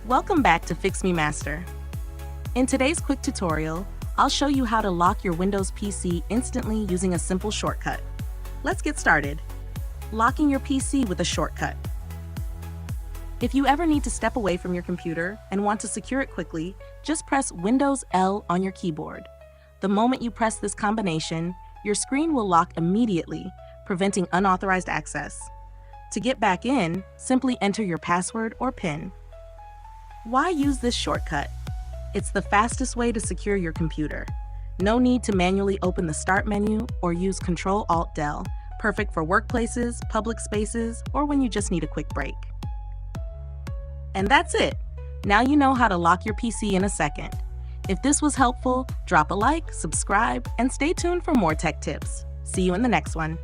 Welcome back to Fix Me Master. In today's quick tutorial, I'll show you how to lock your Windows PC instantly using a simple shortcut. Let's get started. Locking your PC with a shortcut. If you ever need to step away from your computer and want to secure it quickly, just press Windows L on your keyboard. The moment you press this combination, your screen will lock immediately, preventing unauthorized access. To get back in, simply enter your password or PIN. Why use this shortcut? It's the fastest way to secure your computer. No need to manually open the Start menu or use Ctrl-Alt-Del, perfect for workplaces, public spaces, or when you just need a quick break. And that's it! Now you know how to lock your PC in a second. If this was helpful, drop a like, subscribe, and stay tuned for more tech tips. See you in the next one.